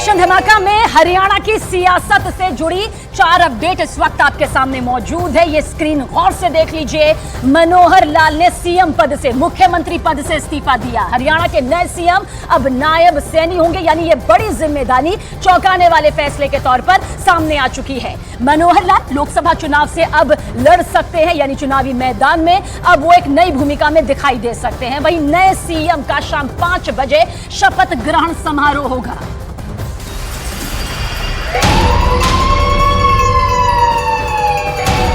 Election धमाका में हरियाणा की सियासत से जुड़ी 4 अपडेट इस वक्त आपके सामने मौजूद है। ये स्क्रीन गौर से देख लीजिए। मनोहर लाल ने सीएम पद से, मुख्यमंत्री पद से इस्तीफा दिया। हरियाणा के नए सीएम अब नायब सैनी होंगे, यानी ये बड़ी जिम्मेदारी चौंकाने वाले फैसले के तौर पर सामने आ चुकी है। मनोहर लाल लोकसभा चुनाव से अब लड़ सकते हैं, यानी चुनावी मैदान में अब वो एक नई भूमिका में दिखाई दे सकते हैं। वहीं नए सीएम का शाम 5 बजे शपथ ग्रहण समारोह होगा।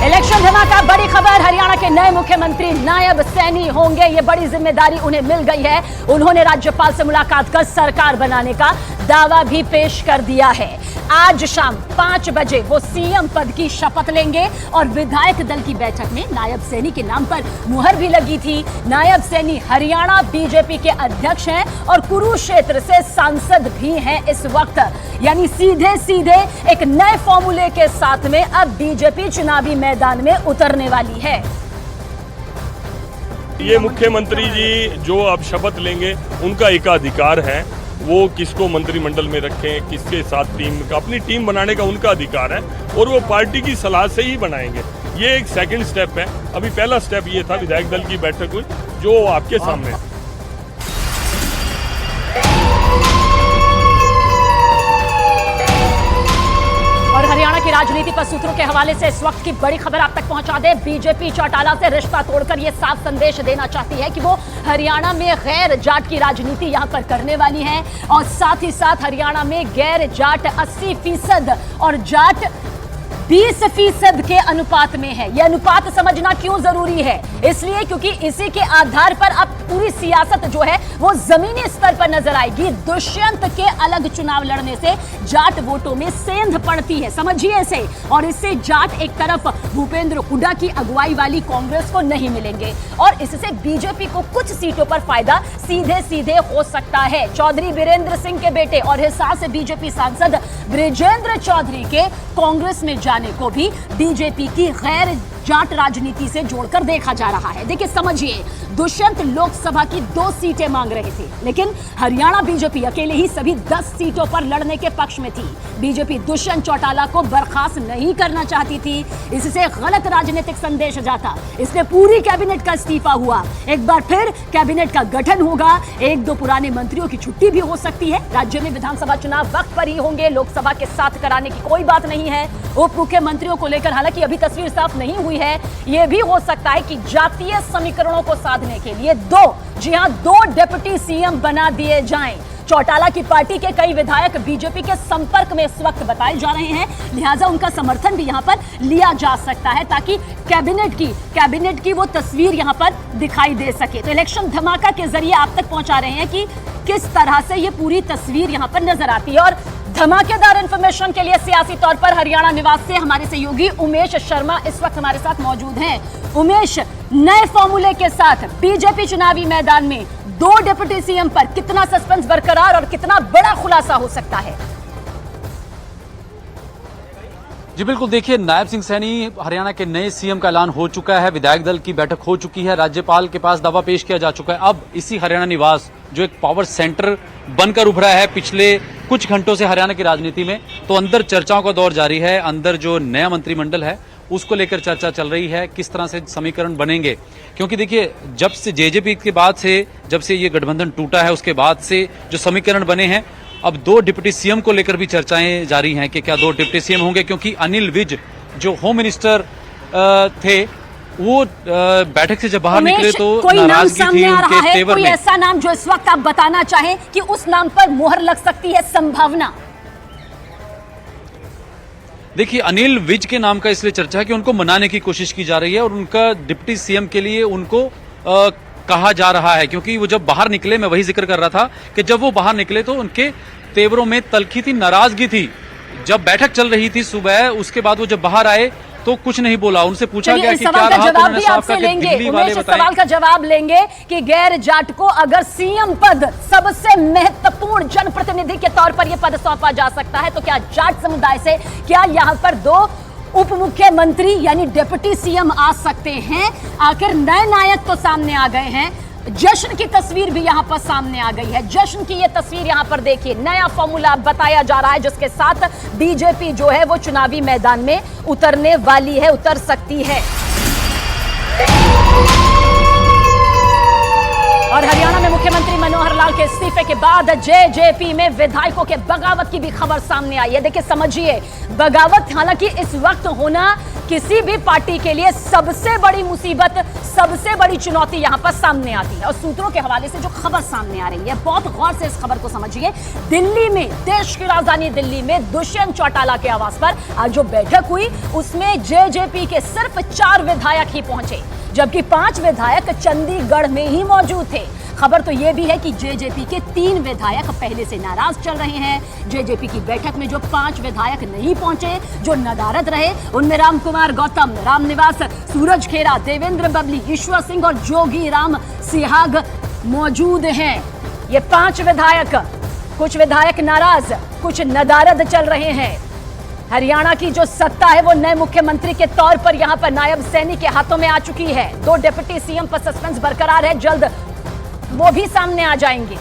इलेक्शन धमाका, बड़ी खबर, हरियाणा के नए मुख्यमंत्री नायब सैनी होंगे। ये बड़ी जिम्मेदारी उन्हें मिल गई है। उन्होंने राज्यपाल से मुलाकात कर सरकार बनाने का दावा भी पेश कर दिया है। आज शाम 5 बजे वो सीएम पद की शपथ लेंगे और विधायक दल की बैठक में नायब सैनी के नाम पर मुहर भी लगी थी। नायब सैनी हरियाणा बीजेपी के अध्यक्ष हैं और कुरुक्षेत्र से सांसद भी हैं इस वक्त, यानी सीधे सीधे एक नए फॉर्मूले के साथ में अब बीजेपी चुनावी मैदान में उतरने वाली है। ये मुख्यमंत्री जी जो अब शपथ लेंगे उनका एकाधिकार है, वो किसको मंत्रिमंडल में रखें, किसके साथ टीम का, अपनी टीम बनाने का उनका अधिकार है और वो पार्टी की सलाह से ही बनाएंगे। ये एक सेकंड स्टेप है। अभी पहला स्टेप ये था विधायक दल की बैठक हुई जो आपके सामने है। और हरियाणा की राजनीति पर सूत्रों के हवाले से इस वक्त की बड़ी खबर आप तक पहुंचा दे। बीजेपी चौटाला से रिश्ता तोड़कर यह साफ संदेश देना चाहती है कि वो हरियाणा में गैर जाट की राजनीति यहां पर करने वाली है और साथ ही साथ हरियाणा में गैर जाट 80% और जाट 20% के अनुपात में है। यह अनुपात समझना क्यों जरूरी है? इसलिए क्योंकि इसी के आधार पर अब पूरी सियासत जो है वो जमीनी स्तर पर नजर आएगी। दुष्यंत के अलग चुनाव लड़ने से जाट वोटों में सेंध पड़ती है, समझिए इसे। और इससे जाट एक तरफ भूपेंद्र हुड्डा की अगुवाई वाली कांग्रेस को नहीं मिलेंगे और इससे बीजेपी को कुछ सीटों पर फायदा सीधे सीधे हो सकता है। चौधरी बीरेंद्र सिंह के बेटे और हिसार से बीजेपी सांसद ब्रिजेंद्र चौधरी के कांग्रेस में जाने को भी बीजेपी की गैर जाट राजनीति से जोड़कर देखा जा रहा है। देखिए समझिए, दुष्यंत लोकसभा की 2 सीटें मांग रहे थे, लेकिन हरियाणा बीजेपी अकेले ही सभी 10 सीटों पर लड़ने के पक्ष में थी। बीजेपी दुष्यंत चौटाला को बर्खास्त नहीं करना चाहती थी, इससे गलत राजनीतिक संदेश जाता। इसलिए पूरी कैबिनेट का इस्तीफा हुआ। एक बार फिर कैबिनेट का गठन होगा। 1-2 पुराने मंत्रियों की छुट्टी भी हो सकती है। राज्य में विधानसभा चुनाव वक्त पर ही होंगे, लोकसभा के साथ कराने की कोई बात नहीं है। उप मुख्यमंत्रियों को लेकर हालांकि अभी तस्वीर साफ नहीं हुई है। यह भी हो सकता है कि जातीय समीकरणों को साधने के लिए 2 डिप्टी सीएम बना दिए जाएं। चौटाला की पार्टी के कई विधायक बीजेपी के संपर्क में इस वक्त बताए जा रहे हैं, लिहाजा उनका समर्थन भी यहां पर लिया जा सकता है ताकि कैबिनेट की वो तस्वीर यहां पर दिखाई दे सके। तो इलेक्शन धमाका के जरिए आप तक पहुंचा रहे हैं कि किस तरह से ये पूरी तस्वीर यहां पर नजर आती है। और धमाकेदार इंफॉर्मेशन के लिए सियासी तौर पर हरियाणा निवास से हमारे सहयोगी उमेश शर्मा इस वक्त हमारे साथ मौजूद हैं। उमेश, नए फॉर्मूले के साथ बीजेपी चुनावी मैदान में 2 डिप्टी सीएम पर कितना सस्पेंस बरकरार और कितना बड़ा खुलासा हो सकता है? जी बिल्कुल, देखिए नायब सिंह सैनी हरियाणा के नए सीएम का ऐलान हो चुका है। विधायक दल की बैठक हो चुकी है, राज्यपाल के पास दावा पेश किया जा चुका है। अब इसी हरियाणा निवास जो एक पावर सेंटर बनकर उभरा है पिछले कुछ घंटों से हरियाणा की राजनीति में, तो अंदर चर्चाओं का दौर जारी है। अंदर जो नया मंत्रिमंडल है उसको लेकर चर्चा चल रही है, किस तरह से समीकरण बनेंगे। क्योंकि देखिए, जब से जेजेपी के बाद से, जब से ये गठबंधन टूटा है उसके बाद से जो समीकरण बने हैं, अब 2 डिप्टी सीएम को लेकर भी चर्चाएं जारी हैं कि क्या 2 डिप्टी सीएम होंगे। क्योंकि अनिल विज जो होम मिनिस्टर थे वो बैठक से जब बाहर निकले तो नाराजगी थी उनके तेवर में। कोई ऐसा नाम जो इस वक्त आप बताना चाहें कि उस नाम पर मुहर लग सकती है, संभावना? देखिए, अनिल विज के नाम का इसलिए चर्चा है कि उनको मनाने की कोशिश की जा रही है और उनका डिप्टी सीएम के लिए उनको कहा जा रहा है। क्योंकि वो जब बाहर निकले, मैं वही जिक्र कर रहा था कि जब वो बाहर निकले तो उनके तेवरों में तलखी थी, नाराजगी थी। जब बैठक चल रही थी सुबह, उसके बाद वो जब बाहर आए तो कुछ नहीं बोला। उनसे पूछा गया कि क्या रहा, तो उन्होंने साफ कहा कि दिल्ली वाले बताएं। सवाल का जवाब लेंगे कि गैर जाट को अगर सीएम पद, सबसे महत्वपूर्ण जनप्रतिनिधि के तौर पर यह पद सौंपा जा सकता है, तो क्या जाट समुदाय से क्या यहां पर 2 उप मुख्यमंत्री यानी डिप्टी सीएम आ सकते हैं? आखिर नए नायक तो सामने आ गए हैं। जश्न की तस्वीर भी यहां पर सामने आ गई है। जश्न की ये तस्वीर यहां पर देखिए, नया फॉर्मूला बताया जा रहा है जिसके साथ बीजेपी जो है वो चुनावी मैदान में उतरने वाली है, उतर सकती है। और हरियाणा में मुख्यमंत्री मनोहर लाल के इस्तीफे के बाद जेजेपी में विधायकों के बगावत की भी खबर सामने आई है। देखिए समझिए, बगावत हालांकि इस वक्त होना किसी भी पार्टी के लिए सबसे बड़ी मुसीबत, सबसे बड़ी चुनौती यहां पर सामने आती है। और सूत्रों के हवाले से जो खबर सामने आ रही है, बहुत गौर से इस खबर को समझिए। दिल्ली में, देश की राजधानी दिल्ली में दुष्यंत चौटाला के आवास पर आज जो बैठक हुई उसमें जेजेपी के सिर्फ 4 विधायक ही पहुंचे, जबकि 5 विधायक चंडीगढ़ में ही मौजूद थे। खबर तो यह भी है कि जेजेपी के 3 विधायक पहले से नाराज चल रहे हैं। जेजेपी की बैठक में जो 5 विधायक नहीं पहुंचे, जो नदारद रहे, उनमें रामकुमार गौतम, रामनिवास, सूरज खेरा, देवेंद्र बबली, ईश्वर सिंह और जोगी राम सिहाग मौजूद हैं। ये 5 विधायक, कुछ विधायक नाराज, कुछ नदारद चल रहे हैं। हरियाणा की जो सत्ता है वो नए मुख्यमंत्री के तौर पर यहां पर नायब सैनी के हाथों में आ चुकी है। 2 डिप्टी सीएम पर सस्पेंस बरकरार है, जल्द वो भी सामने आ जाएंगे।